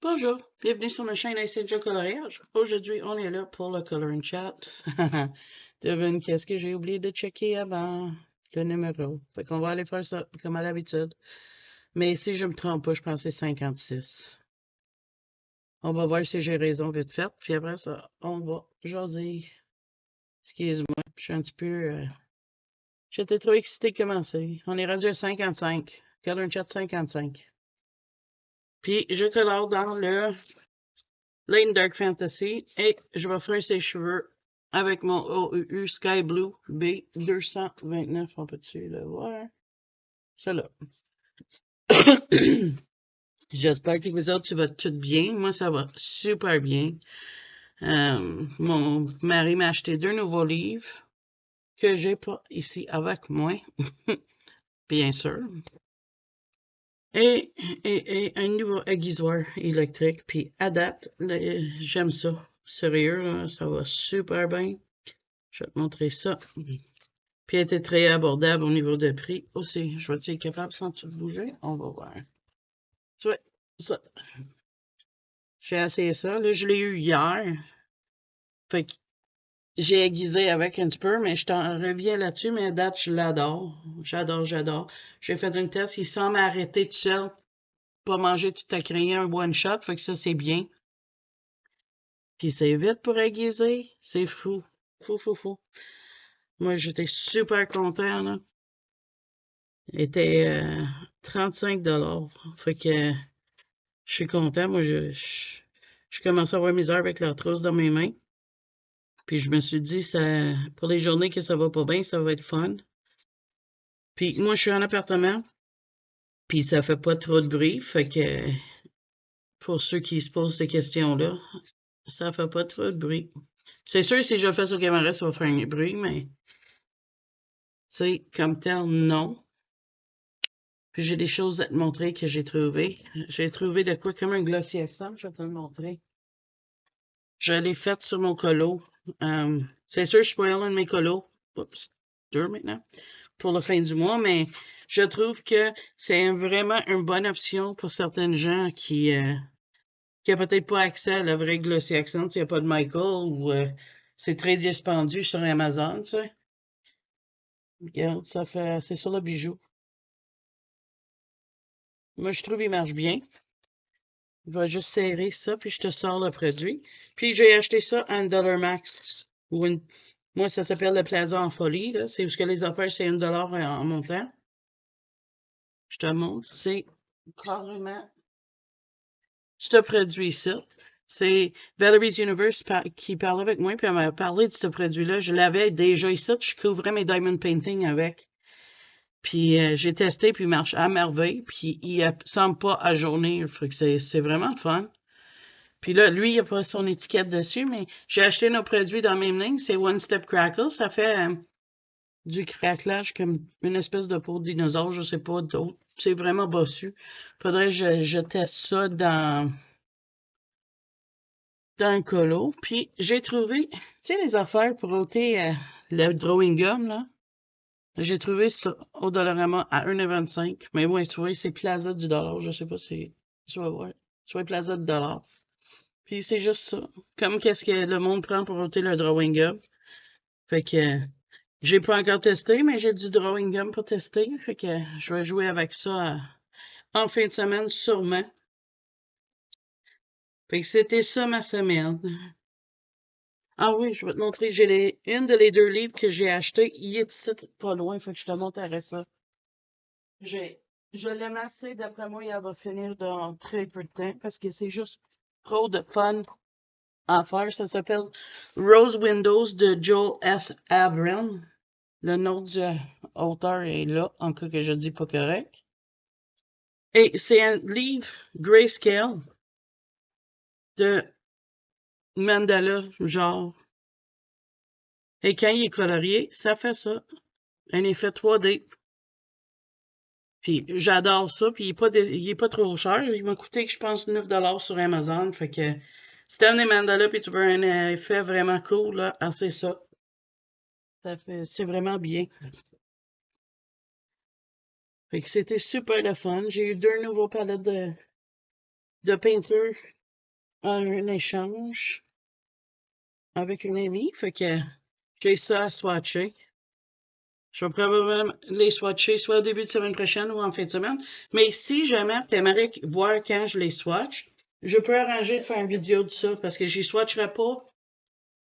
Bonjour, bienvenue sur ma chaîne ICJ Coloriage. Aujourd'hui, on est là pour le Coloring Chat. Devine qu'est-ce que j'ai oublié de checker avant le numéro. Fait qu'on va aller faire ça, comme à l'habitude. Mais si je me trompe pas, je pense que c'est 56. On va voir si j'ai raison vite fait. Puis après ça, on va jaser. Excuse-moi, je suis un petit peu... J'étais trop excité de commencer. On est rendu à 55. Coloring Chat 55. Puis je colore dans le Lane Dark Fantasy et je vais faire ses cheveux avec mon OUU Sky Blue B229. On peut-tu le voir? Celle-là. J'espère que vous autres, tu vas tout bien. Moi, ça va super bien. Mon mari m'a acheté 2 nouveaux livres que j'ai pas ici avec moi. Bien sûr. Et un nouveau aiguisoir électrique. Puis à date, j'aime ça. Sérieux, là, ça va super bien. Je vais te montrer ça. Puis elle était très abordable au niveau de prix aussi. Je vais-tu être capable sans tout bouger? On va voir. Tu vois, ça. J'ai essayé ça. Là, je l'ai eu hier. Fait que j'ai aiguisé avec un petit peu, mais je t'en reviens là-dessus. Mais à date, je l'adore. J'adore, j'adore. J'ai fait une test. Il semble arrêter tout seul. Pas manger tout à créer un one shot. Fait que ça, c'est bien. Puis c'est vite pour aiguiser. C'est fou. Fou, fou, fou. Moi, j'étais super content, là. Il était 35 $. Fait que je suis content. Moi, je commence à avoir mes heures avec la trousse dans mes mains. Puis je me suis dit, ça, pour les journées que ça va pas bien, ça va être fun. Puis moi, je suis en appartement. Puis ça fait pas trop de bruit. Fait que pour ceux qui se posent ces questions-là, ça fait pas trop de bruit. C'est sûr, si je le fais sur caméra, ça va faire un bruit, mais tu sais, comme tel, non. Puis j'ai des choses à te montrer que j'ai trouvé. J'ai trouvé de quoi comme un glossy accent, je vais te le montrer. Je l'ai fait sur mon colo. C'est sûr, je spoil un de mes colos. Oups, 2 maintenant. Pour la fin du mois, mais je trouve que c'est vraiment une bonne option pour certaines gens qui n'ont peut-être pas accès à la vraie Glossy Accent. Il n'y a pas de Michael ou c'est très dispendieux sur Amazon, tu sais. Regarde, ça fait. C'est sur le bijou. Moi, je trouve qu'il marche bien. Je vais juste serrer ça, puis je te sors le produit. Puis j'ai acheté ça à 1$ max. Moi, ça s'appelle le Plaza en folie, là. C'est parce que les affaires, c'est 1$ en montant. Je te montre, c'est carrément ce produit-ci. C'est Valerie's Universe qui parlait avec moi, puis elle m'a parlé de ce produit-là. Je l'avais déjà ici, je couvrais mes diamond painting avec. Puis j'ai testé, puis il marche à merveille, puis il ne semble pas ajournir. Fait que c'est vraiment le fun. Puis là, lui, il n'a pas son étiquette dessus, mais j'ai acheté nos produits dans la même ligne. C'est One Step Crackle. Ça fait du craquelage comme une espèce de peau de dinosaure, je sais pas d'autre. C'est vraiment bossu. Faudrait que je teste ça dans un colo. Puis j'ai trouvé, tu sais, les affaires pour ôter le drawing gum, là. J'ai trouvé ça au Dollarama à 1,25. Mais ouais, tu vois, c'est Plaza du dollar. Je sais pas si tu vas voir. Tu vois, Plaza du dollar. Puis c'est juste ça. Comme qu'est-ce que le monde prend pour ôter le drawing gum. Fait que j'ai pas encore testé, mais j'ai du drawing gum pour tester. Fait que je vais jouer avec ça en fin de semaine, sûrement. Fait que c'était ça ma semaine. Ah oui, je vais te montrer. Une de les 2 livres que j'ai acheté. Il est ici pas loin, fait que je te montrerai ça. J'ai, je l'ai massé, d'après moi, il va finir dans très peu de temps parce que c'est juste trop de fun à faire. Ça s'appelle Rose Windows de Joel S. Avram. Le nom du auteur est là, en cas que je dis pas correct. Et c'est un livre grayscale de mandala, genre. Et quand il est colorié, ça fait ça. Un effet 3D. Puis j'adore ça. Puis il est pas trop cher. Il m'a coûté, je pense, 9$ sur Amazon. Fait que si t'aimes les mandalas puis tu veux un effet vraiment cool, là, ah, c'est ça. C'est vraiment bien. Fait que c'était super le fun. J'ai eu 2 nouveaux palettes de peinture à un échange avec une amie. Fait que j'ai ça à swatcher. Je vais probablement les swatcher soit au début de semaine prochaine ou en fin de semaine. Mais si jamais tu aimerais voir quand je les swatch, je peux arranger de faire une vidéo de ça parce que j'y swatcherai pas.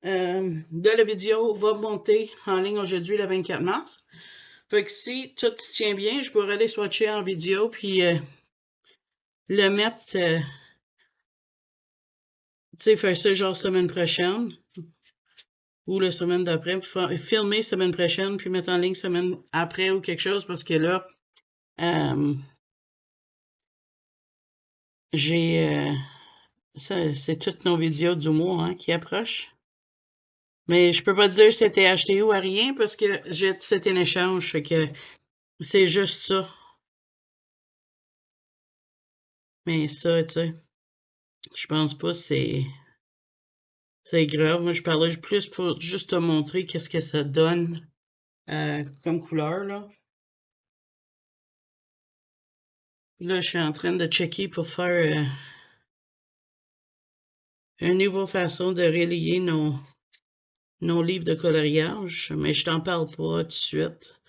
De la vidéo va monter en ligne aujourd'hui le 24 mars. Fait que si tout tient bien, je pourrais les swatcher en vidéo puis le mettre, tu sais, faire ça genre semaine prochaine ou la semaine d'après, filmer semaine prochaine puis mettre en ligne semaine après ou quelque chose parce que là, j'ai ça, c'est toutes nos vidéos du mois hein, qui approchent. Mais je peux pas te dire si c'était acheté ou à rien parce que c'était un échange. Fait que c'est juste ça. Mais ça, tu sais, je pense pas que c'est grave. Moi, je parlais plus pour juste te montrer qu'est-ce que ça donne comme couleur, là. Là, je suis en train de checker pour faire une nouvelle façon de relier nos livres de coloriage, mais je t'en parle pas tout de suite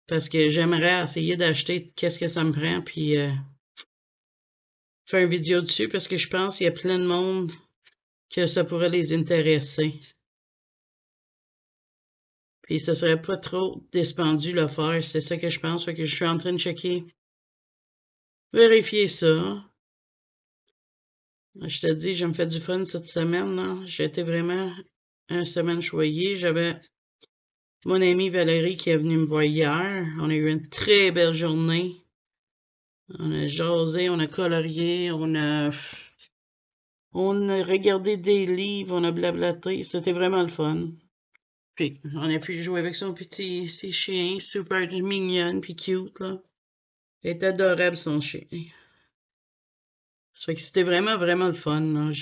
parce que j'aimerais essayer d'acheter qu'est-ce que ça me prend puis faire une vidéo dessus parce que je pense qu'il y a plein de monde que ça pourrait les intéresser. Puis ça serait pas trop dispendieux le faire, c'est ça que je pense, fait que je suis en train de checker, vérifier ça. Je te dis, je me fais du fun cette semaine, là. J'ai été vraiment une semaine choyée. J'avais mon amie Valérie qui est venue me voir hier. On a eu une très belle journée. On a jasé, on a colorié, on a regardé des livres, on a blablaté. C'était vraiment le fun. Puis, on a pu jouer avec ses chiens, super mignonne puis cute, là. Elle est adorable, son chien. Ça fait que c'était vraiment, vraiment le fun, là.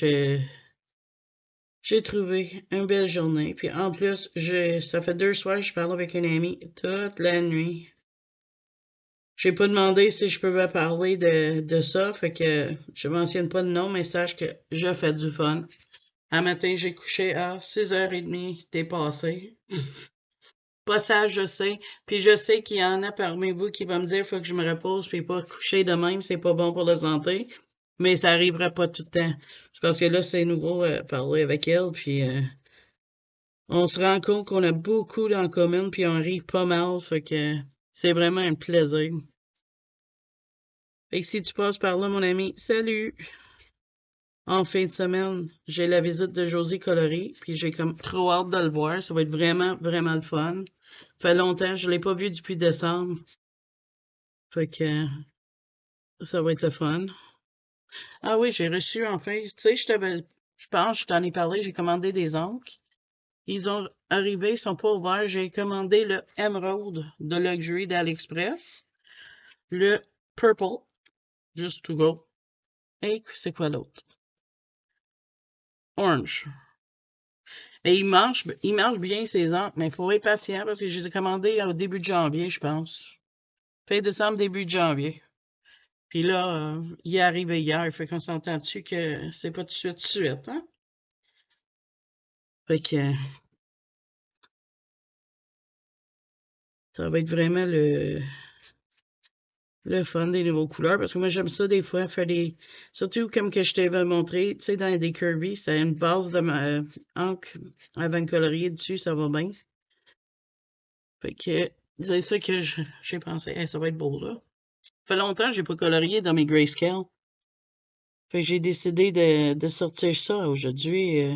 J'ai trouvé une belle journée. Puis en plus, ça fait 2 soirs que je parle avec une amie toute la nuit. J'ai pas demandé si je pouvais parler de ça, fait que je mentionne pas de nom, mais sache que je fais du fun. Un matin, j'ai couché à 6h30, t'es passé. Pas ça, je sais. Puis je sais qu'il y en a parmi vous qui vont me dire faut que je me repose puis pas coucher de même, c'est pas bon pour la santé. Mais ça arrivera pas tout le temps. Parce que là, c'est nouveau parler avec elle, puis on se rend compte qu'on a beaucoup en commun, puis on rit pas mal, fait que c'est vraiment un plaisir. Fait que si tu passes par là, mon ami, salut! En fin de semaine, j'ai la visite de José Coloré, puis j'ai comme trop hâte de le voir. Ça va être vraiment, vraiment le fun. Ça fait longtemps, je l'ai pas vu depuis décembre. Fait que ça va être le fun. Ah oui, j'ai reçu enfin, tu sais, je pense, je t'en ai parlé, j'ai commandé des encres. Ils ont arrivé, ils sont pas ouverts. J'ai commandé le Emerald de Luxury d'AliExpress. Le Purple, just to go. Et c'est quoi l'autre? Orange. Et il marche bien ces encres, mais il faut être patient parce que je les ai commandés au début de janvier, je pense. Fin décembre, début de janvier. Puis là, il est arrivé hier. Fait qu'on s'entend dessus que c'est pas tout de suite, hein? Fait que ça va être vraiment le fun des nouvelles couleurs parce que moi j'aime ça des fois faire des surtout comme que je t'avais montré tu sais dans des Kirby c'est une base de encre avant de colorier dessus ça va bien fait que c'est ça que j'ai pensé hey, ça va être beau là ça fait longtemps que j'ai pas colorié dans mes grayscale fait que j'ai décidé de sortir ça aujourd'hui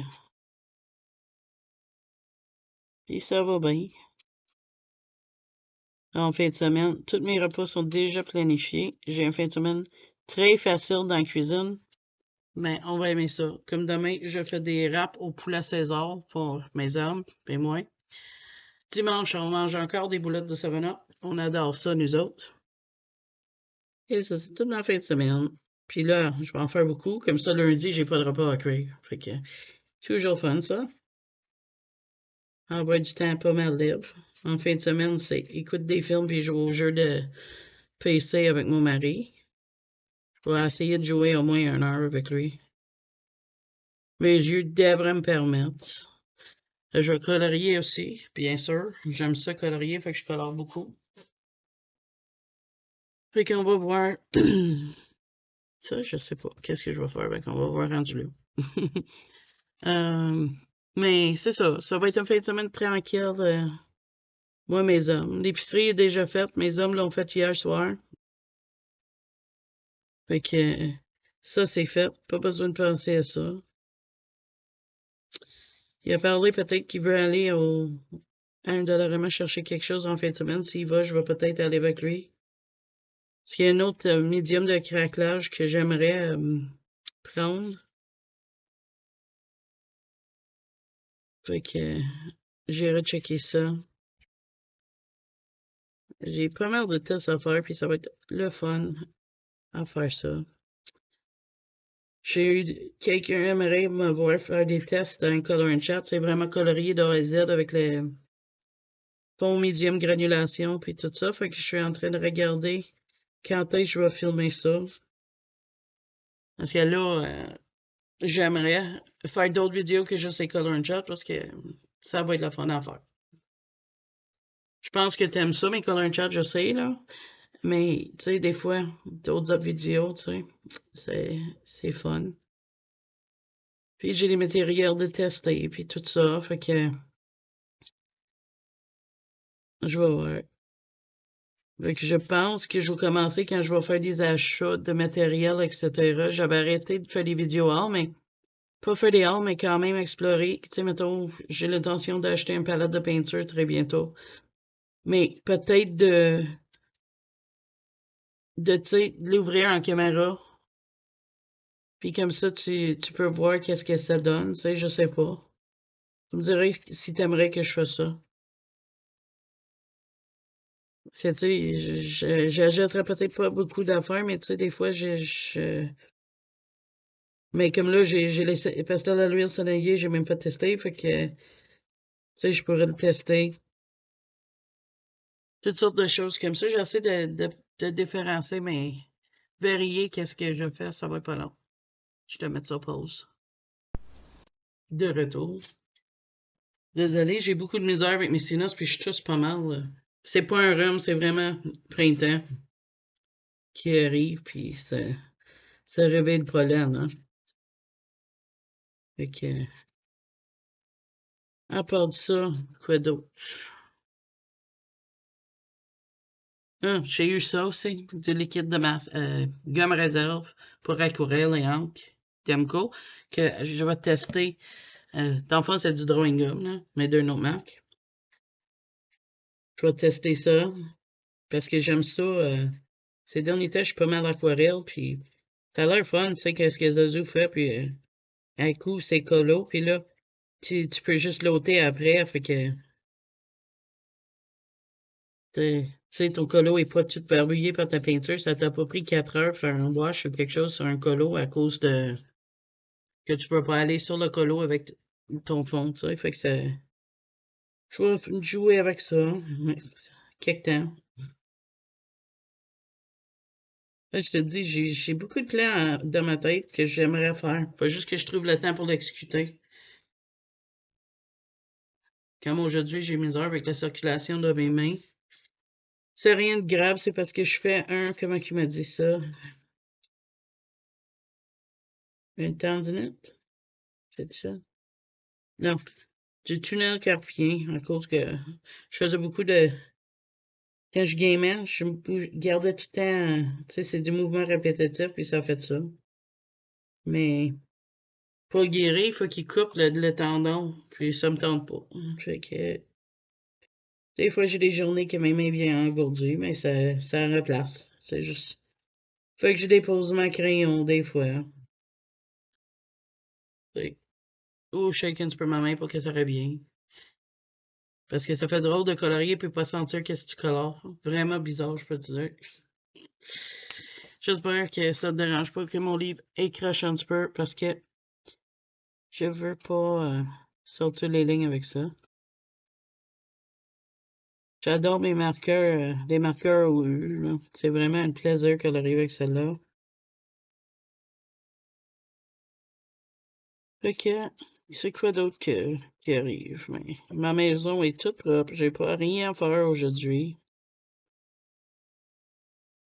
et ça va bien en fin de semaine tous mes repas sont déjà planifiés j'ai une fin de semaine très facile dans la cuisine. Mais on va aimer ça. Comme demain, je fais des wraps au poulet César pour mes hommes et moi. Dimanche, on mange encore des boulettes de 7-Up. On adore ça, nous autres. Et ça, c'est toute ma fin de semaine. Puis là, je vais en faire beaucoup. Comme ça, lundi, j'ai pas de repas à cuire. Fait que, toujours fun, ça. Avoir du temps pas mal libre. En fin de semaine, c'est écoute des films puis jouer au jeu de PC avec mon mari. Je vais essayer de jouer au moins 1 heure avec lui. Mes yeux devraient me permettre. Je vais colorier aussi, bien sûr. J'aime ça colorier, fait que je colore beaucoup. Fait qu'on va voir. Ça, je sais pas. Qu'est-ce que je vais faire? Fait qu'on va voir rendu là. Mais c'est ça. Ça va être une fin de semaine tranquille. Moi, mes hommes. L'épicerie est déjà faite. Mes hommes l'ont fait hier soir. Fait que ça, c'est fait. Pas besoin de penser à ça. Il a parlé peut-être qu'il veut aller à un Dollarama chercher quelque chose en fin de semaine. S'il va, je vais peut-être aller avec lui. Parce qu'il y a un autre médium de craquelage que j'aimerais prendre. Fait que j'irai checker ça. J'ai pas mal de tests à faire, puis ça va être le fun à faire ça. J'ai eu quelqu'un aimerait me voir faire des tests dans un Color and Chat. C'est vraiment colorié de A à Z avec les fond médium granulation puis tout ça. Fait que je suis en train de regarder quand est-ce que je vais filmer ça. Parce que là, j'aimerais faire d'autres vidéos que juste les Color and Chat parce que ça va être la fun à faire. Je pense que t'aimes ça, mes Color and Chat, je sais, là. Mais, tu sais, des fois, d'autres vidéos, tu sais, c'est fun. Puis j'ai les matériels de tester, puis tout ça, fait que je vais voir. Fait que je pense que je vais commencer quand je vais faire des achats de matériel, etc. J'avais arrêté de faire des vidéos hors, mais pas faire des hauls, mais quand même explorer. Tu sais, mettons, j'ai l'intention d'acheter une palette de peinture très bientôt. Mais peut-être tu sais, l'ouvrir en caméra. Puis comme ça, tu peux voir qu'est-ce que ça donne, tu sais, je sais pas. Tu me dirais si t'aimerais que je fasse ça. C'est, tu sais, j'achèterais peut-être pas beaucoup d'affaires, mais tu sais, des fois, mais comme là, j'ai laissé pastel à l'huile soleillée, j'ai même pas testé, fait que, tu sais, je pourrais le tester. Toutes sortes de choses comme ça. J'essaie de différencier, mais varier qu'est-ce que je fais, ça va être pas long. Je te mets ça pause. De retour. Désolé, j'ai beaucoup de misère avec mes sinus, puis je tousse pas mal, là. C'est pas un rhume, c'est vraiment printemps qui arrive, puis ça réveille le pollen, hein. Fait que, à part de ça, quoi d'autre? Ah, j'ai eu ça aussi, du liquide de masse, gomme réserve pour aquarelle et encre, Demco, que je vais tester. Dans le fond, c'est du drawing gum, là, mais d'une autre marque. Je vais tester ça, parce que j'aime ça. Ces derniers temps, je suis pas mal aquarelle, puis ça a l'air fun, tu sais, qu'est-ce que Zazu fait, puis un coup, c'est colo, puis là, tu peux juste l'ôter après, fait que, tu sais, ton colo est pas tout barbouillé par ta peinture, ça t'a pas pris 4 heures faire un wash ou quelque chose sur un colo à cause de que tu veux pas aller sur le colo avec ton fond, tu sais, fait que ça. Je vais jouer avec ça, quelque temps. Là, je te dis, j'ai beaucoup de plans dans ma tête que j'aimerais faire. Faut juste que je trouve le temps pour l'exécuter. Comme aujourd'hui, j'ai misère avec la circulation de mes mains. C'est rien de grave, c'est parce que je fais comment il m'a dit ça? Une tendinite? C'est ça? Non. Du tunnel carpien, à cause que je faisais beaucoup de. Quand je gamais, je gardais tout le temps. Tu sais, c'est du mouvement répétitif, puis ça fait ça. Mais pour le guérir, il faut qu'il coupe le tendon, puis ça me tente pas. Fait que. Des fois, j'ai des journées que mes mains viennent engourdies, mais ça replace. C'est juste. Fait que je dépose ma crayon des fois. T'sais. Ou je shake un petit peu ma main pour que ça revienne. Parce que ça fait drôle de colorier puis pas sentir qu'est-ce que tu colores. Vraiment bizarre, je peux te dire. J'espère que ça te dérange pas que mon livre écrache un petit peu parce que je veux pas sortir les lignes avec ça. J'adore mes marqueurs, les marqueurs au U, là. C'est vraiment un plaisir colorier avec celle-là. Fait que, c'est quoi d'autre qui arrive? Mais ma maison est toute propre. J'ai pas rien à faire aujourd'hui.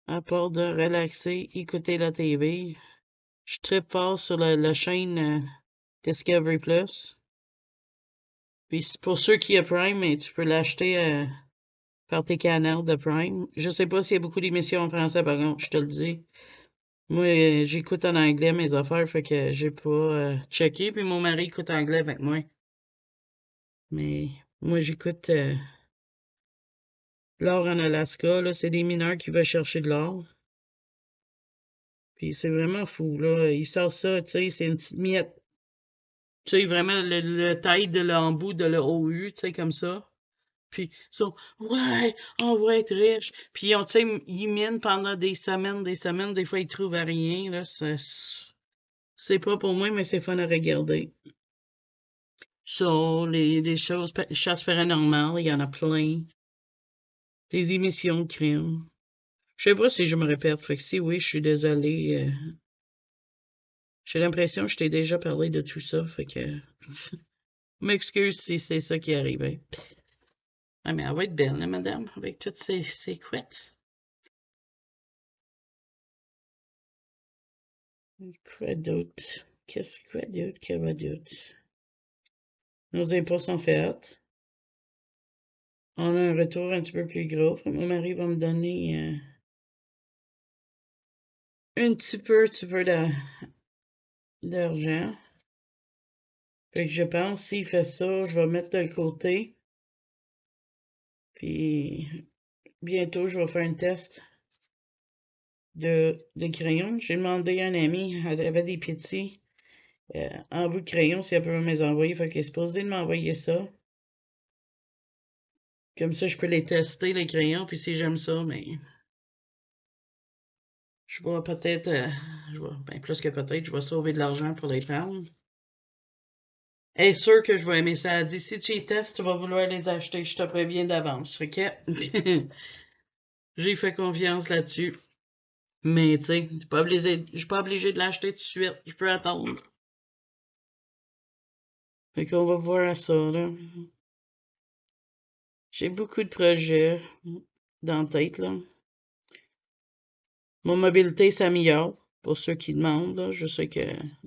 À part de relaxer, écouter la TV. Je tripe fort sur la chaîne Discovery Plus. Puis pour ceux qui ont Prime, mais tu peux l'acheter par tes canaux de Prime. Je sais pas s'il y a beaucoup d'émissions en français, par contre, je te le dis. Moi, j'écoute en anglais mes affaires, fait que j'ai pas checké. Puis mon mari écoute anglais avec moi. Mais moi, j'écoute l'or en Alaska. Là, c'est des mineurs qui veulent chercher de l'or. Puis c'est vraiment fou, là. Ils sortent ça, tu sais, c'est une petite miette. Tu sais, vraiment le taille de l'embout de le OU, tu sais, comme ça. Puis ils sont, ouais, on va être riche. Puis tu sais, ils minent pendant des semaines, des semaines. Des fois, ils trouvent à rien, là. C'est pas pour moi, mais c'est fun à regarder. Ça, les choses, chasse paranormale, il y en a plein. Des émissions de crime. Je sais pas si je me répète, fait que si oui, je suis désolée. J'ai l'impression que je t'ai déjà parlé de tout ça, fait que m'excuse si c'est ça qui est arrivé. Ah, mais elle va être belle, là, madame, avec toutes ces couettes. Quoi d'autre? Quoi d'autre? Quoi d'autre? Nos impôts sont faits. On a un retour un petit peu plus gros. Fait que mon mari va me donner un petit peu d'argent. Fait que je pense, s'il fait ça, je vais mettre de côté. Puis bientôt, je vais faire un test de crayon. J'ai demandé à un ami, elle avait des petits en bout de crayon, si elle peut me les envoyer. Fait qu'elle est supposée de m'envoyer ça. Comme ça, je peux les tester, les crayons, puis si j'aime ça, mais je vais peut-être, ben plus que peut-être, je vais sauver de l'argent pour les prendre. Elle est sûre que je vais aimer ça. Elle dit, si tu les testes, tu vas vouloir les acheter. Je te préviens d'avance. Fait que j'ai fait confiance là-dessus. Mais tu sais, je suis pas obligé de l'acheter tout de suite. Je peux attendre. Fait qu'on va voir ça, là. J'ai beaucoup de projets dans la tête, là. Mon mobilité s'améliore, pour ceux qui demandent, là. Je sais que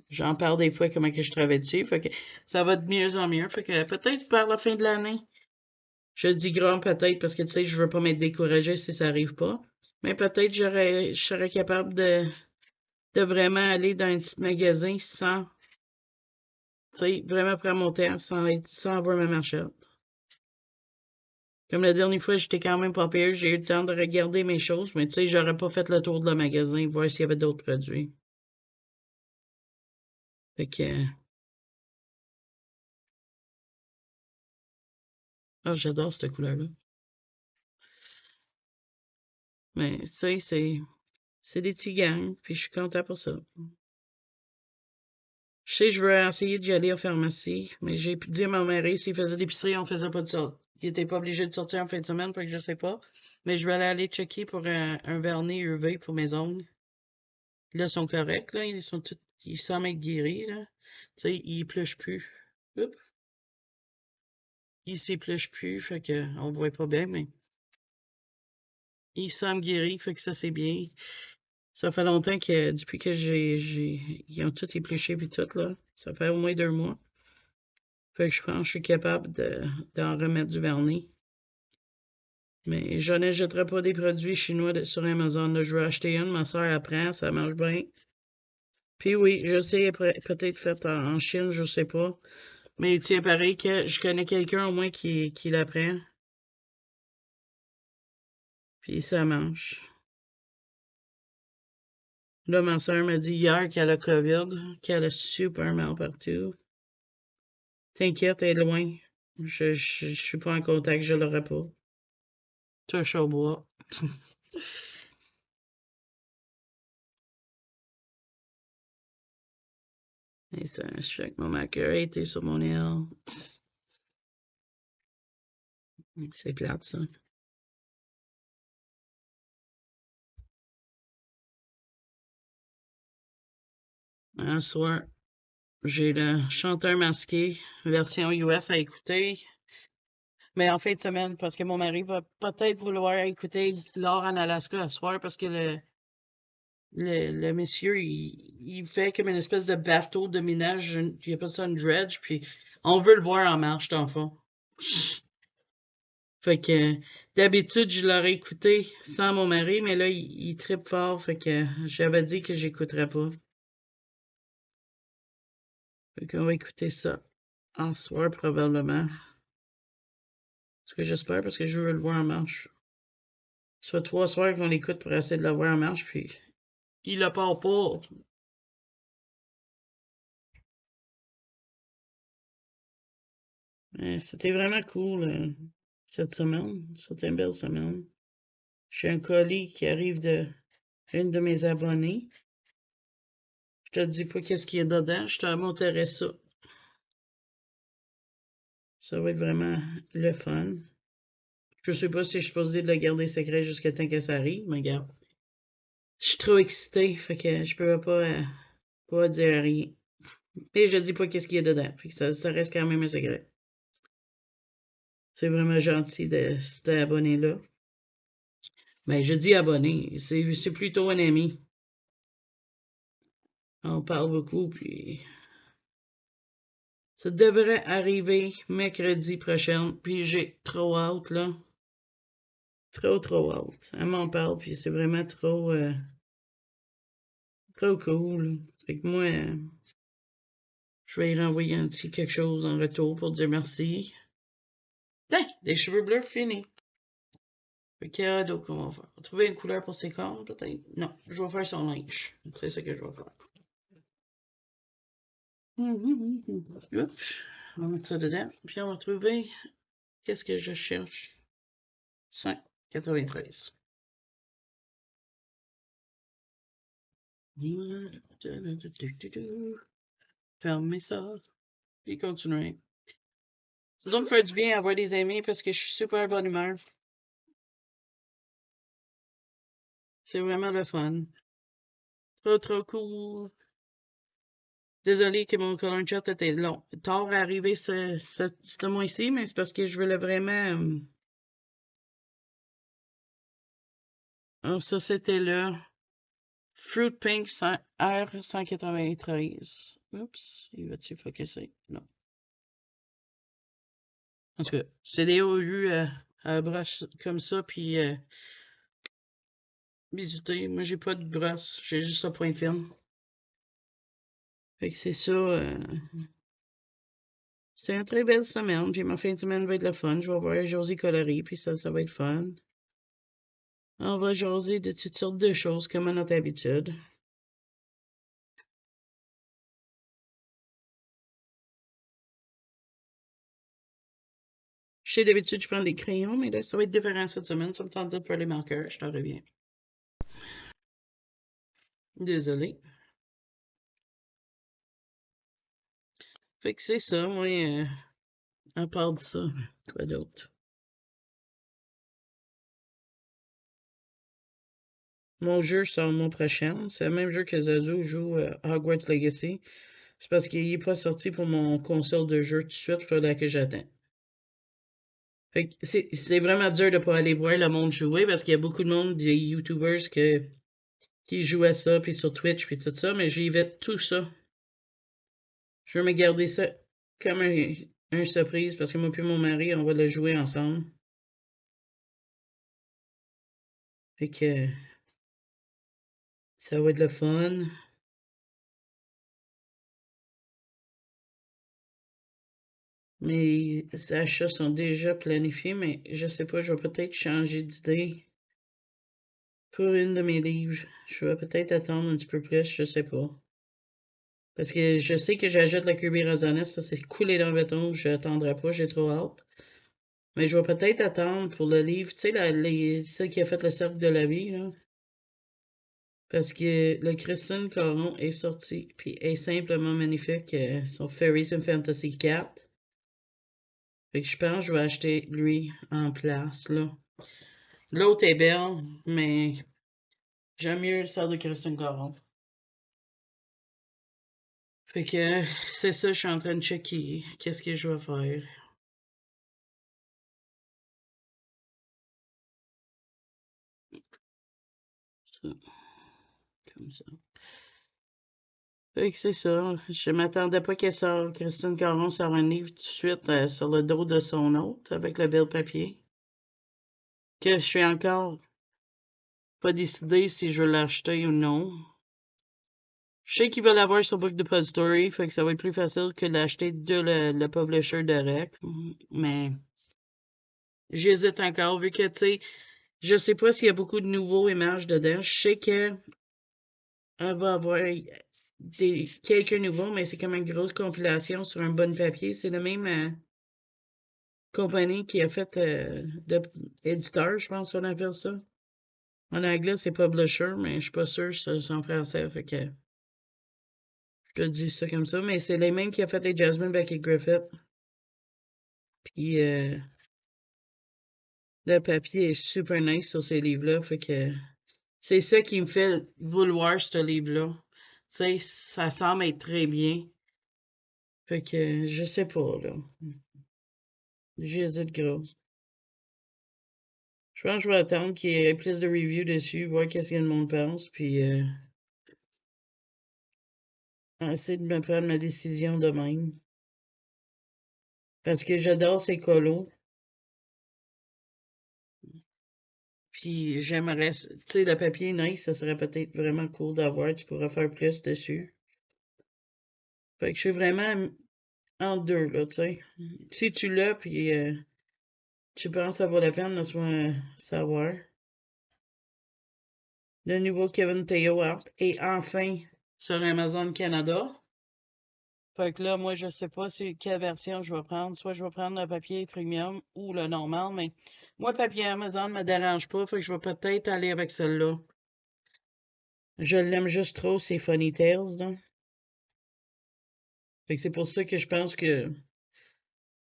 j'en parle des fois comment que je travaille dessus. Fait que ça va de mieux en mieux. Fait que peut-être vers la fin de l'année. Je dis grand peut-être parce que tu sais, je veux pas m'être découragée si ça arrive pas. Mais peut-être je serais capable de vraiment aller dans un petit magasin sans, tu sais, vraiment prendre mon temps, sans avoir ma marchette. Comme la dernière fois, j'étais quand même pas pire, j'ai eu le temps de regarder mes choses, mais tu sais, j'aurais pas fait le tour de le magasin, voir s'il y avait d'autres produits. Fait que, ah, j'adore cette couleur-là. Mais tu sais, c'est des petits gangs, puis je suis content pour ça. Je sais, je veux essayer d'y aller en pharmacie, mais j'ai dit à mon mari, s'il faisait l'épicerie, on faisait pas de sorte. Il était pas obligé de sortir en fin de semaine, fait que je sais pas. Mais je vais aller checker pour un vernis UV pour mes ongles. Là, ils sont corrects, là. Ils semblent être guéris, là. Tu sais, ils épluchent plus. Oups. Ils s'épluchent plus, fait que on voit pas bien, mais ils semblent guéris, fait que ça, c'est bien. Ça fait longtemps que, depuis que ils ont tout épluché puis tout, là. Ça fait au moins 2 mois. Fait que je pense que je suis capable d'en remettre du vernis. Mais je n'achèterai pas des produits chinois sur Amazon. Là, je veux acheter une, ma soeur apprend, ça marche bien. Puis oui, je sais, peut-être fait en Chine, je sais pas. Mais tiens, pareil que je connais quelqu'un au moins qui l'apprend. Puis ça marche. Là, ma soeur m'a dit hier qu'elle a COVID, qu'elle a super mal partout. T'inquiète, elle est loin. Je suis pas en contact, je l'aurai pas. Touche au bois. Et ça, je suis avec mon macaroni sur mon aile. C'est plate, ça. Un soir. J'ai le chanteur masqué, version US à écouter. Mais en fin de semaine, parce que mon mari va peut-être vouloir écouter L'or en Alaska ce soir, parce que le monsieur, il fait comme une espèce de bateau de ménage, il appelle ça une dredge, puis on veut le voir en marche, dans le fond. Fait que d'habitude, je l'aurais écouté sans mon mari, mais là, il trippe fort, fait que j'avais dit que j'écouterais pas. Fait qu'on va écouter ça en soir, probablement. Ce que j'espère, parce que je veux le voir en marche. Ça fait 3 soirs qu'on l'écoute pour essayer de le voir en marche, puis il le part pas. C'était vraiment cool cette semaine. C'était une belle semaine. J'ai un colis qui arrive de une de mes abonnées. Je te dis pas qu'est-ce qu'il y a dedans, je te montrerai ça. Ça va être vraiment le fun. Je sais pas si je suis supposée de le garder secret jusqu'à temps que ça arrive, mais regarde. Je suis trop excitée, fait que je peux pas dire rien. Et je dis pas qu'est-ce qu'il y a dedans, fait que ça reste quand même un secret. C'est vraiment gentil de cet abonné-là. Ben, je dis abonné, c'est plutôt un ami. On parle beaucoup, puis ça devrait arriver mercredi prochain, puis j'ai trop hâte, là. Trop hâte. Elle m'en parle, puis c'est vraiment trop cool. Fait que moi, je vais y renvoyer un petit quelque chose en retour pour dire merci. Tiens, des cheveux bleus finis. Fait que, donc, on va faire? On va trouver une couleur pour ses cornes, peut-être? Non, je vais faire son linge. C'est ça que je vais faire. Hop, on va mettre ça dedans. Puis on va trouver, qu'est-ce que je cherche? 5,93. Fermez ça. Et continuer. Ça doit me faire du bien avoir des amis parce que je suis super bonne humeur. C'est vraiment le fun. Trop cool. Désolé que mon colon chat était long. Tard à arriver ce mois-ci, mais c'est parce que je voulais vraiment. Ça, c'était le Fruit Pink R193. Oups, il va-tu focusser? Non. En tout cas, c'est des OU à brosse comme ça, puis bizuté. Moi, j'ai pas de brosse, j'ai juste un point ferme. Fait que c'est ça. C'est une très belle semaine, puis ma fin de semaine va être le fun. Je vais voir Josie colorer, puis ça va être fun. On va jaser de toutes sortes de choses, comme à notre habitude. Je sais, d'habitude, je prends des crayons, mais là, ça va être différent cette semaine. Ça me tente de faire les marqueurs. Je t'en reviens. Désolé. Fait que c'est ça, moi, à part de ça, quoi d'autre? Mon jeu sort le mois prochain. C'est le même jeu que Zazu joue Hogwarts Legacy. C'est parce qu'il n'est pas sorti pour mon console de jeu tout de suite. Il faudrait que j'attende. Fait que c'est vraiment dur de pas aller voir le monde jouer parce qu'il y a beaucoup de monde, des YouTubers qui jouent à ça, puis sur Twitch, puis tout ça, mais j'y vais tout ça. Je veux me garder ça comme un surprise parce que moi puis mon mari, on va le jouer ensemble. Fait que ça va être le fun. Mes achats sont déjà planifiés, mais je sais pas, je vais peut-être changer d'idée pour une de mes livres. Je vais peut-être attendre un petit peu plus, je sais pas. Parce que je sais que j'achète la Kirby Razones, ça c'est coulé dans le béton, je n'attendrai pas, j'ai trop hâte. Mais je vais peut-être attendre pour le livre, tu sais, celle qui a fait le cercle de la vie, là. Parce que le Christine Caron est sorti, puis est simplement magnifique, son Fairies and Fantasy 4. Fait que je pense que je vais acheter lui en place, là. L'autre est belle, mais j'aime mieux celle de Christine Caron. Fait que c'est ça, je suis en train de checker qu'est-ce que je vais faire. Ça, comme ça. Fait que c'est ça. Je m'attendais pas qu'elle sorte. Christine Caron sort un livre tout de suite sur le dos de son hôte avec le bel papier. Que je suis encore pas décidé si je veux l'acheter ou non. Je sais qu'ils veulent l'avoir sur Book Depository, fait que ça va être plus facile que l'acheter de le publisher direct. Mais j'hésite encore, vu que, tu sais, je sais pas s'il y a beaucoup de nouveaux images dedans. Je sais que elle va avoir quelques nouveaux, mais c'est comme une grosse compilation sur un bon papier. C'est la même compagnie qui a fait éditeur, je pense qu'on appelle ça. En anglais, c'est publisher, mais je suis pas sûre si c'est en français, fait que je te dis ça comme ça. Mais c'est les mêmes qui a fait les Jasmine Becky Griffith. Puis le papier est super nice sur ces livres-là, fait que c'est ça qui me fait vouloir ce livre-là. Tu sais, ça semble être très bien. Fait que je sais pas, là. J'hésite gros. Je pense que je vais attendre qu'il y ait plus de reviews dessus, voir qu'est-ce que le monde pense, puis essayer de me prendre ma décision de même. Parce que j'adore ces colos. Puis j'aimerais, tu sais, le papier nice, ça serait peut-être vraiment cool d'avoir. Tu pourrais faire plus dessus. Fait que je suis vraiment en deux, là, tu sais. Si tu l'as, puis tu penses que ça vaut la peine, laisse-moi savoir. Le nouveau Kevin Theo Art est enfin sur Amazon Canada. Fait que là, moi, je sais pas quelle version je vais prendre. Soit je vais prendre le papier premium ou le normal, mais moi, papier Amazon me dérange pas. Fait que je vais peut-être aller avec celle-là. Je l'aime juste trop, c'est Funny Tales, donc. Fait que c'est pour ça que je pense que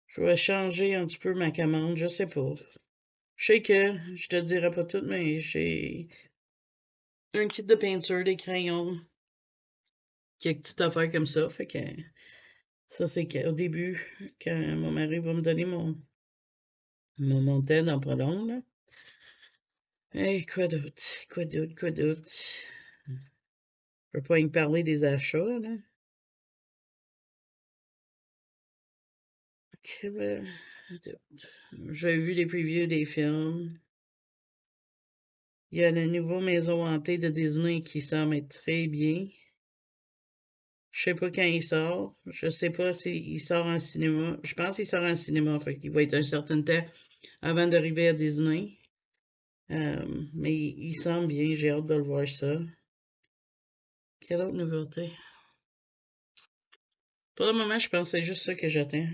je vais changer un petit peu ma commande. Je sais pas. Je sais que je te dirai pas tout, mais j'ai un kit de peinture, des crayons, quelques petites affaires comme ça. Fait que ça, c'est qu'au début, quand mon mari va me donner mon montant dans pas long, là. Hey, quoi d'autre? Quoi d'autre? Quoi d'autre? Je peux pas y parler des achats, là. J'ai vu les previews des films. Il y a le nouveau Maison hantée de Disney qui semble être très bien. Je sais pas quand il sort. Je sais pas s'il sort en cinéma. Je pense qu'il sort en cinéma, fait qu'il va être un certain temps avant d'arriver à Disney. Mais il semble bien, j'ai hâte de le voir ça. Quelle autre nouveauté? Pour le moment, je pense que c'est juste ça que j'attends.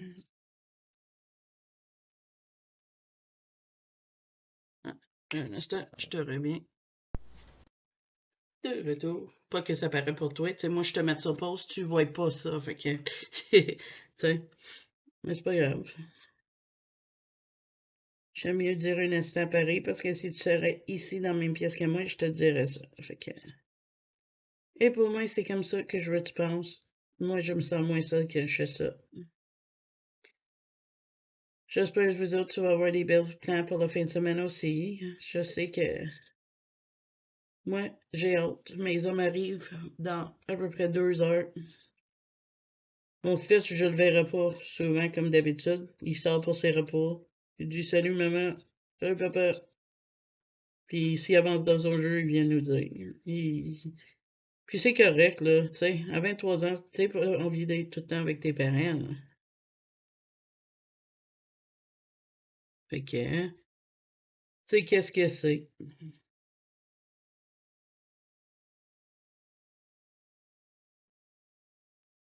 Ah, un instant, je te reviens. De retour. Pas que ça paraît pour toi. Tu sais, moi, je te mets sur pause, tu vois pas ça. Fait que, tu sais, mais c'est pas grave. J'aime mieux dire un instant pareil parce que si tu serais ici dans la même pièce que moi, je te dirais ça. Fait que... Et pour moi, c'est comme ça que je veux que tu penses. Moi, je me sens moins seule que je fais ça. J'espère que vous autres, tu vas avoir des belles plans pour la fin de semaine aussi. Je sais que moi, j'ai hâte. Mes hommes arrivent dans à peu près 2 heures. Mon fils, je le verrai pas souvent comme d'habitude. Il sort pour ses repas. Il dit salut maman, salut papa. Puis s'il avance dans son jeu, il vient nous dire. Puis c'est correct, là, tu sais. À 23 ans, tu sais, pas envie d'être tout le temps avec tes parents, là. Fait que, hein, tu sais, qu'est-ce que c'est?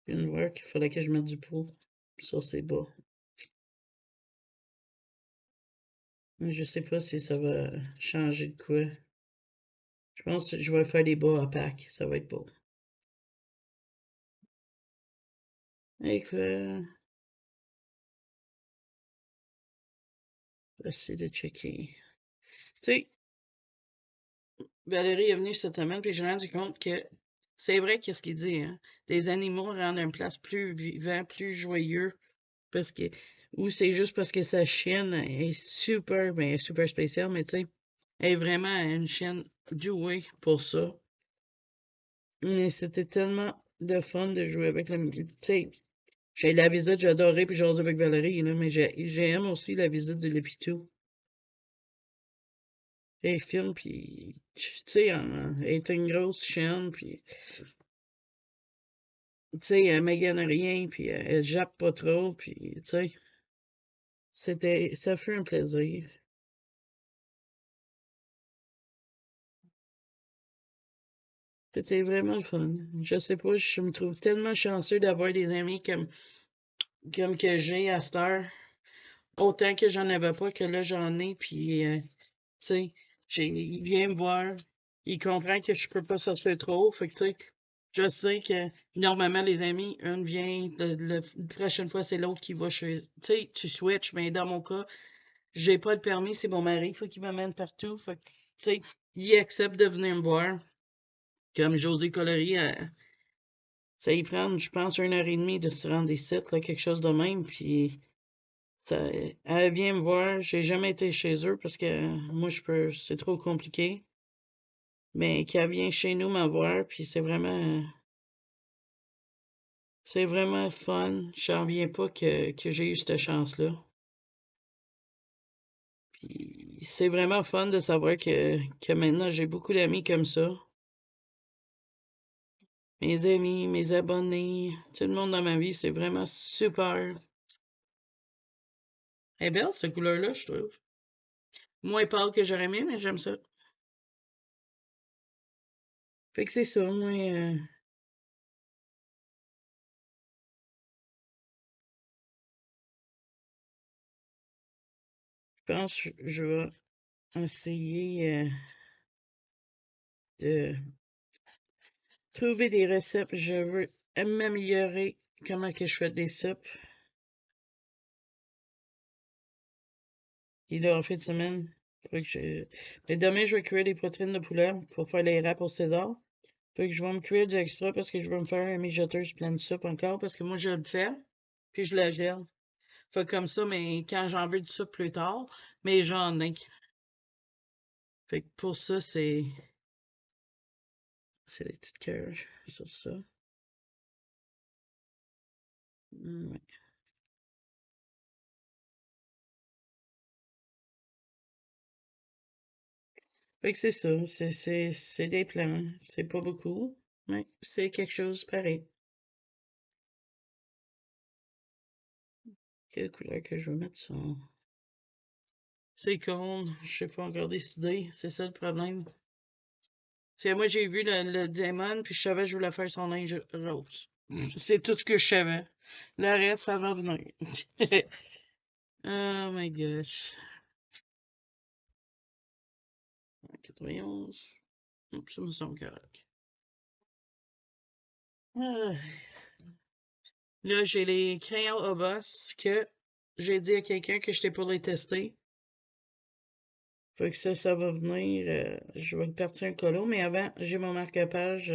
Je viens de voir qu'il fallait que je mette du pot sur ses bas. Mais je sais pas si ça va changer de quoi. Je pense que je vais faire des bas à Pâques. Ça va être beau. Écoute, essayer de checker. Tu sais, Valérie est venue cette semaine, puis je me suis rendu compte que c'est vrai qu'est-ce qu'il dit, hein? Des animaux rendent une place plus vivant, plus joyeux, parce que, ou c'est juste parce que sa chienne est super, ben, elle est super spéciale, mais tu sais, elle est vraiment une chienne douée pour ça. Mais c'était tellement de fun de jouer avec la musique. Tu sais, j'ai la visite, j'adorais, puis j'ose avec Valérie, là, mais j'aime aussi la visite de l'hôpital. Elle filme, puis tu sais, elle est une grosse chienne, puis tu sais, elle magane rien, puis elle jappe pas trop, puis tu sais, ça fut un plaisir. C'était vraiment le fun. Je sais pas, je me trouve tellement chanceux d'avoir des amis comme que j'ai à cette heure. Autant que j'en avais pas, que là j'en ai, puis tu sais, il vient me voir, il comprend que je peux pas sortir trop, fait que tu sais, je sais que normalement les amis, une vient, la prochaine fois c'est l'autre qui va chez, tu sais, tu switches, mais dans mon cas, j'ai pas de permis, c'est mon mari, faut qu'il m'amène partout, fait que, tu sais, il accepte de venir me voir, comme José Collery, ça y prend, je pense, 1 heure et demie de se rendre ici, là, quelque chose de même, puis ça, elle vient me voir. J'ai jamais été chez eux parce que moi, c'est trop compliqué. Mais qu'elle vient chez nous me voir, puis c'est vraiment fun. J'en reviens pas que j'ai eu cette chance-là. Puis c'est vraiment fun de savoir que maintenant j'ai beaucoup d'amis comme ça. Mes amis, mes abonnés, tout le monde dans ma vie, c'est vraiment super. Elle est belle, cette couleur-là, je trouve. Moins pâle que j'aurais aimé, mais j'aime ça. Fait que c'est ça, moi, je pense que je vais essayer de trouver des recettes. Je veux m'améliorer comment que je fais des soupes. Et là, en fin de semaine, faut que je... Mais demain, je vais cuire des protéines de poulet pour faire les râpes au César. Fait que je vais me cuire du extra parce que je vais me faire un mijoteuse plein de soupe encore parce que moi, je le fais, puis je la gèle. Fait que comme ça, mais quand j'en veux du soupe plus tard, mais j'en ai. Fait que pour ça, c'est les petites cœurs sur ça. Ouais. Fait que c'est ça, c'est des plans. C'est pas beaucoup, mais c'est quelque chose pareil. Quelle couleur que je veux mettre ça? C'est con, je sais pas encore décider, c'est ça le problème. C'est moi j'ai vu le diamant, puis je savais que je voulais faire son linge rose. C'est tout ce que je savais. Le reste, ça va venir. Oh my gosh. 91. Ça me semble correct. Ah. Là, j'ai les crayons Obos que j'ai dit à quelqu'un que j'étais pour les tester. Fait que ça va venir. Je vais partir un colo, mais avant, j'ai mon marque-page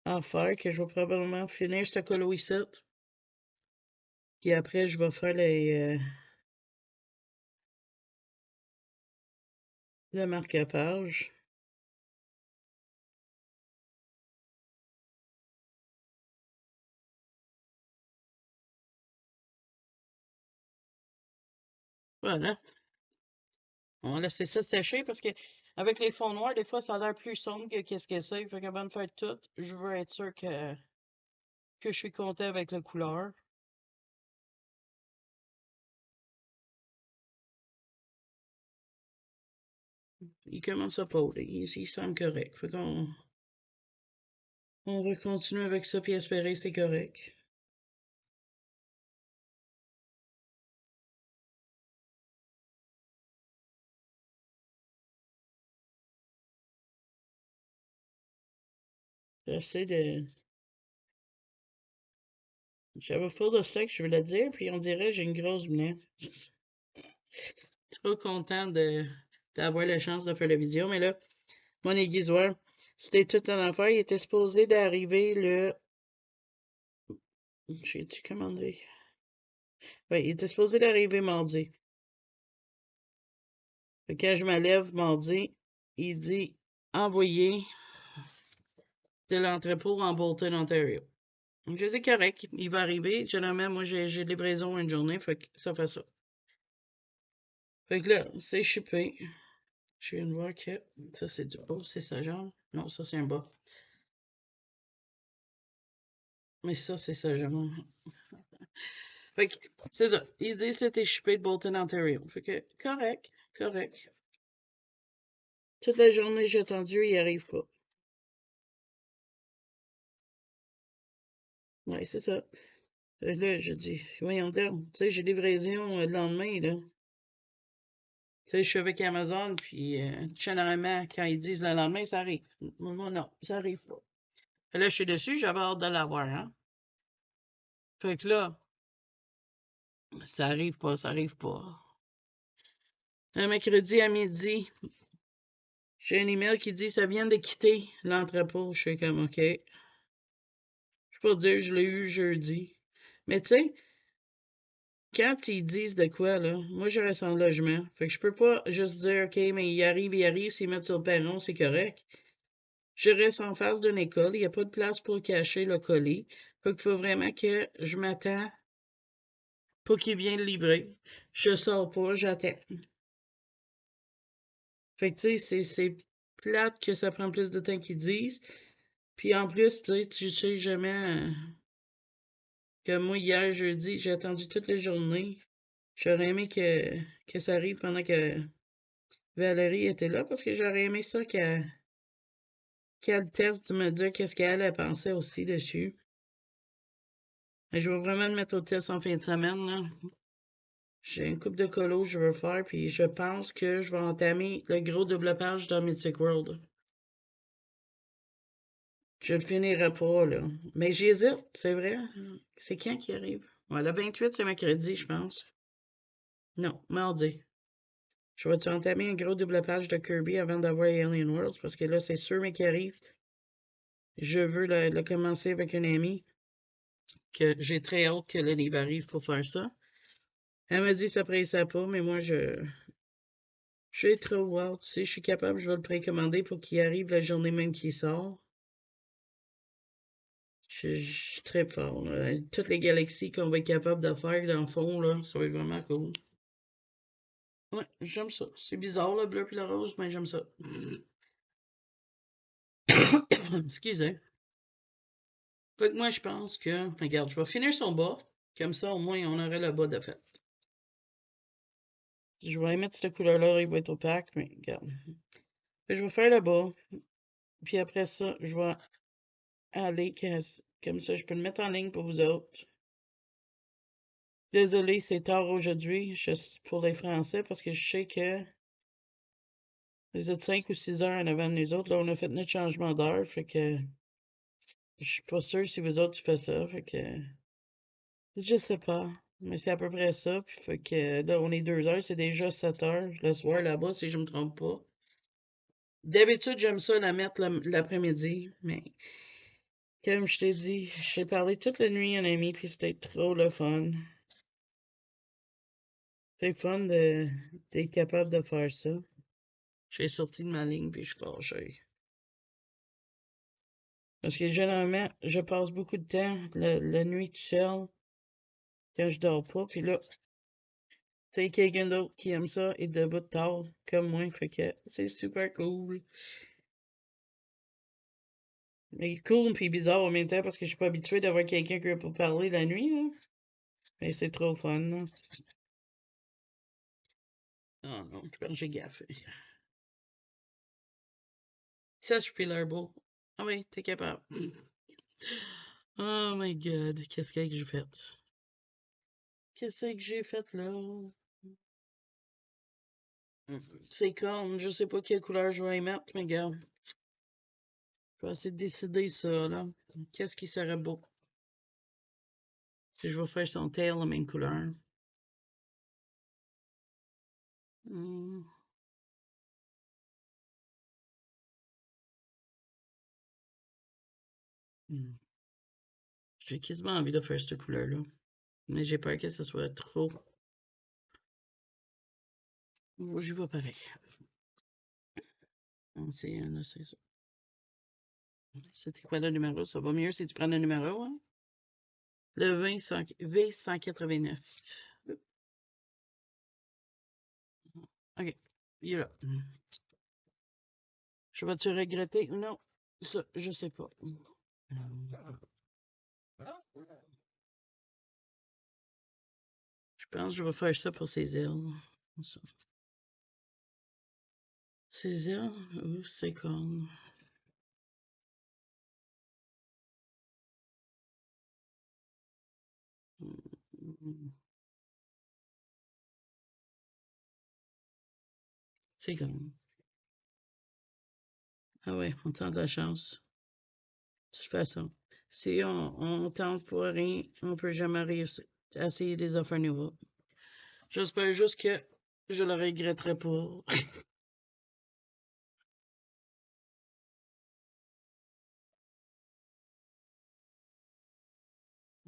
à faire que je vais probablement finir ce colo ici. Puis après, je vais faire le marque-page. Voilà. On va laisser ça sécher parce que avec les fonds noirs, des fois, ça a l'air plus sombre que qu'est-ce que c'est. Fait qu'avant de faire tout, je veux être sûr que je suis content avec la couleur. Il commence à pôler. Il semble correct. Fait on va continuer avec ça puis espérer c'est correct. J'essaie de. J'avais full de stock, je veux le dire, puis on dirait que j'ai une grosse venue. Trop content d'avoir la chance de faire la vidéo, mais là, mon aiguisoir, C'était tout en affaire. Il était supposé d'arriver le... J'ai-tu commandé? Oui, il était supposé d'arriver mardi. Fait que quand je me lève mardi, il dit envoyer de l'entrepôt en Bolton, Ontario. Donc, je dis correct, il va arriver. Généralement, moi, j'ai livraison une journée, fait que ça fait ça. Fait que là, c'est shippé. Je viens de voir que ça, c'est du haut, c'est sa jambe. Non, ça, c'est un bas. Mais ça, c'est sa jambe. Fait que, c'est ça. Il dit que c'était shippé de Bolton, Ontario. Fait que, correct, correct. Toute la journée, j'ai attendu, il arrive pas. Ouais, c'est ça. Fait que là, je dis, voyons donc, tu sais, j'ai livraison le lendemain, là. Tu sais, je suis avec Amazon, puis généralement, quand ils disent le lendemain, ça arrive. Moi, non, ça arrive pas. Fait là, je suis dessus, j'avais hâte de l'avoir, hein. Fait que là, ça arrive pas, ça arrive pas. Un mercredi à midi, j'ai un email qui dit ça vient de quitter l'entrepôt. Je suis comme OK. Je peux pas dire je l'ai eu jeudi. Mais tu sais, quand ils disent de quoi, là, moi je reste en logement. Fait que je peux pas juste dire OK, mais il arrive, s'ils mettent sur le perron, c'est correct. Je reste en face d'une école, il n'y a pas de place pour cacher le colis. Fait qu'il faut vraiment que je m'attends pour qu'il vienne le livrer. Je sors pas, j'attends. Fait que tu sais, c'est plate que ça prend plus de temps qu'ils disent. Puis en plus, tu sais jamais que moi, hier, jeudi, j'ai attendu toute la journée. J'aurais aimé que ça arrive pendant que Valérie était là, parce que j'aurais aimé ça qu'elle teste de me dire qu'est-ce qu'elle a pensé aussi dessus. Et je vais vraiment le mettre au test en fin de semaine, là. J'ai une coupe de colo que je veux faire, puis je pense que je vais entamer le gros développage dans Mythic World. Je le finirai pas, là. Mais j'hésite, c'est vrai. C'est quand qui arrive? Ouais, le 28, c'est mercredi, je pense. Non, mardi. Je vais-tu entamer un gros développage de Kirby avant d'avoir Alien Worlds? Parce que là, c'est sûr, mais qui arrive. Je veux le commencer avec une amie, que j'ai très hâte que le livre arrive pour faire ça. Elle m'a dit que ça pressait pas, mais moi, je suis trop wow. Tu sais, je suis capable, je vais le précommander pour qu'il arrive la journée même qu'il sort. Je suis très fort, là. Toutes les galaxies qu'on va être capable de faire dans le fond, là, ça va être vraiment cool. Ouais, j'aime ça. C'est bizarre, le bleu et le rose, mais j'aime ça. Excusez. Fait que moi, je pense que... Regarde, je vais finir son bas. Comme ça, au moins, on aurait le bas de fait. Je vais mettre cette couleur-là, il va être opaque, mais regarde. Fait que je vais faire le bas. Puis après ça, je vais aller comme ça, je peux le mettre en ligne pour vous autres. Désolé, c'est tard aujourd'hui pour les Français parce que je sais que vous êtes 5 ou 6 heures en avant de nous autres. Là, on a fait notre changement d'heure, fait que je suis pas sûr si vous autres tu fais ça, fait que je sais pas. Mais c'est à peu près ça. Puis fait que là, on est 2 heures, c'est déjà 7 heures le soir là-bas, si je me trompe pas. D'habitude, j'aime ça la mettre l'après-midi, mais comme je t'ai dit, j'ai parlé toute la nuit à un ami, puis c'était trop le fun. C'est fun d'être capable de faire ça. J'ai sorti de ma ligne, puis je suis fâché. Parce que généralement, je passe beaucoup de temps la nuit tout seul, quand je dors pas, puis là, c'est quelqu'un d'autre qui aime ça et debout tard, comme moi, fait que c'est super cool. Mais cool puis bizarre en même temps parce que je suis pas habituée d'avoir quelqu'un qui peut parler la nuit, là. Mais c'est trop fun, là. Oh non, je pense que j'ai gaffé. Ça, je suis leur beau. Ah oui, t'es capable. Oh my god, qu'est-ce que j'ai fait? Qu'est-ce que j'ai fait là? C'est comme, je sais pas quelle couleur je vais y mettre, mais regarde. Je vais essayer de décider ça, là. Qu'est-ce qui serait beau? Si je vais faire son tail la même couleur. Hmm. J'ai quasiment envie de faire cette couleur-là. Mais j'ai peur que ce soit trop. J'y vais pareil. C'est ça. C'était quoi le numéro? Ça va mieux si tu prends le numéro, hein? Le V189. OK. Il est là. Je vais-tu regretter ou non? Ça, je sais pas. Je pense que je vais faire ça pour ses ailes. Ça. Ses ailes ou ses cornes? Ses cornes. Ah ouais, on tente la chance. De toute façon, si on tente pour rien, on peut jamais réussir à essayer des affaires nouvelles. J'espère juste que je le regretterai pas.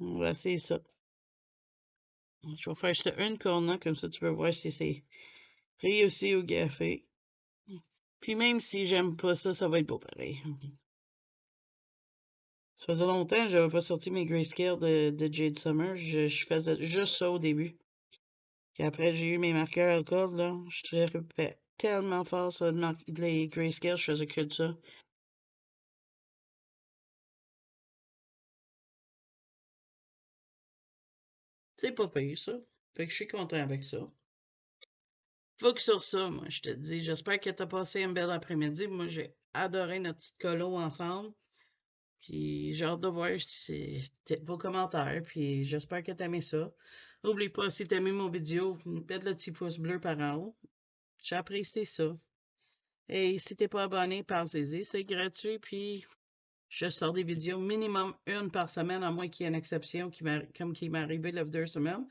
On va essayer ça. Je vais faire juste une corne, comme ça tu peux voir si c'est réussi ou gaffé. Puis même si j'aime pas ça, ça va être beau pareil. Ça faisait longtemps que j'avais pas sorti mes grayscale de Jade Summer. Je faisais juste ça au début. Puis après, j'ai eu mes marqueurs alcool, là. Je tripais tellement fort sur les grayscale, je faisais que de ça. C'est pas pire, ça. Fait que je suis content avec ça. Faut que sur ça, moi, je te dis, j'espère que t'as passé un bel après-midi. Moi, j'ai adoré notre petite colo ensemble. Puis j'ai hâte de voir vos commentaires. Puis j'espère que t'as aimé ça. N'oublie pas, si t'as aimé mon vidéo, mets le petit pouce bleu par en haut. J'apprécie ça. Et si t'es pas abonné, pensez-y, c'est gratuit. Puis je sors des vidéos minimum une par semaine, à moins qu'il y ait une exception comme qui m'est arrivé il y a 2 semaines.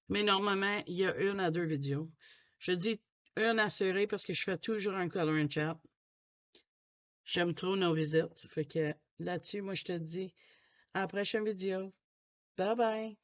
Mais normalement, il y a 1 à 2 vidéos. Je dis une assurée parce que je fais toujours un color and chat. J'aime trop nos visites. Fait que là-dessus, moi, je te dis à la prochaine vidéo. Bye bye!